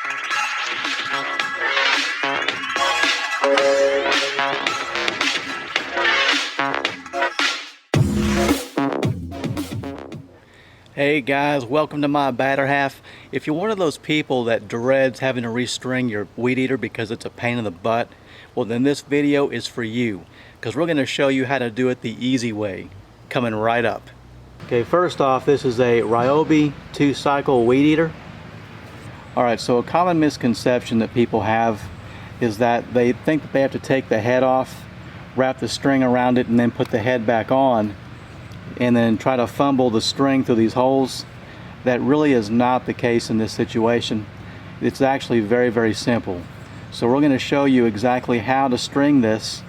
Hey guys, welcome to my batter half. If you're one of those people that dreads having to restring your weed eater because it's a pain in the butt, well then this video is for you, because we're going to show you how to do it the easy way, coming right up. Okay, first off, this is a Ryobi 2-cycle weed eater. Alright, so a common misconception that people have is that they think that they have to take the head off, wrap the string around it, and then put the head back on, and then try to fumble the string through these holes. That really is not the case in this situation. It's actually very, very simple. So we're going to show you exactly how to string this,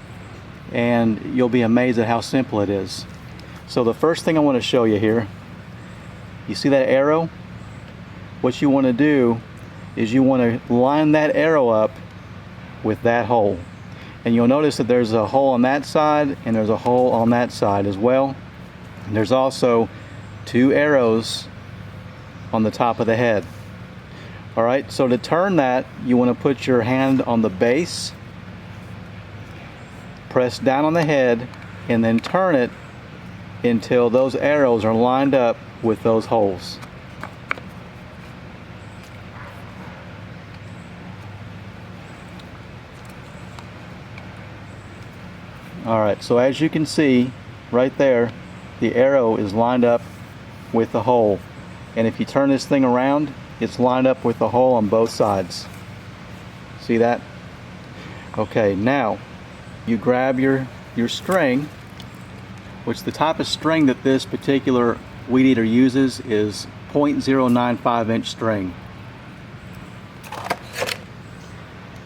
and you'll be amazed at how simple it is. So the first thing I want to show you here, you see that arrow? What you want to do is you want to line that arrow up with that hole. And you'll notice that there's a hole on that side and there's a hole on that side as well. And there's also 2 arrows on the top of the head. Alright, so to turn that, you want to put your hand on the base, press down on the head, and then turn it until those arrows are lined up with those holes. Alright, so as you can see right there, the arrow is lined up with the hole, and if you turn this thing around, it's lined up with the hole on both sides. See that? Okay, now you grab your string, which the type of string that this particular weed eater uses is 0.095 inch string.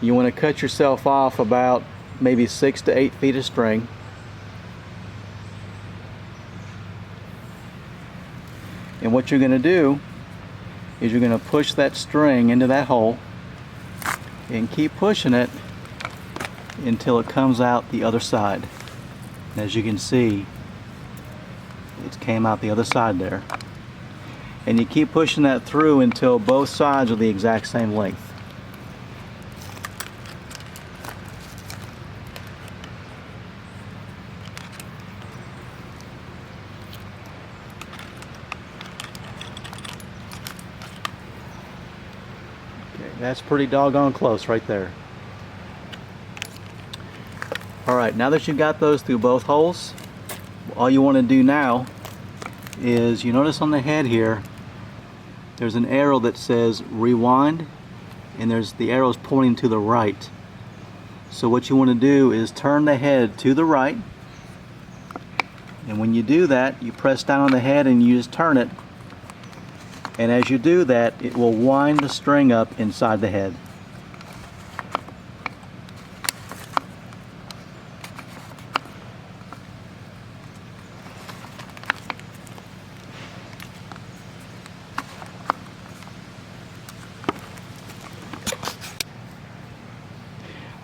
You want to cut yourself off about maybe 6 to 8 feet of string. And what you're going to do is you're going to push that string into that hole and keep pushing it until it comes out the other side. And as you can see, it came out the other side there. And you keep pushing that through until both sides are the exact same length. That's pretty doggone close right there. Alright, now that you've got those through both holes, all you want to do now is, you notice on the head here, there's an arrow that says rewind, and there's the arrows pointing to the right. So what you want to do is turn the head to the right, and when you do that, you press down on the head and you just turn it. And as you do that, it will wind the string up inside the head.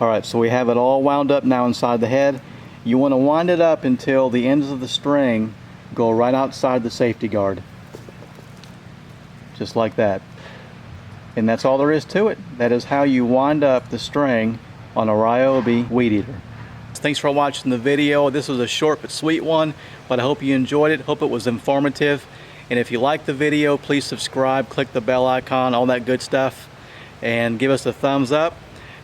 Alright, so we have it all wound up now inside the head. You want to wind it up until the ends of the string go right outside the safety guard. Just like that. And that's all there is to it. That is how you wind up the string on a Ryobi weed eater. Thanks for watching the video. This was a short but sweet one, but I hope you enjoyed it. Hope it was informative. And if you liked the video, please subscribe, click the bell icon, all that good stuff, and give us a thumbs up.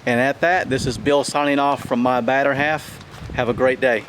And at that, this is Bill signing off from my batter half. Have a great day.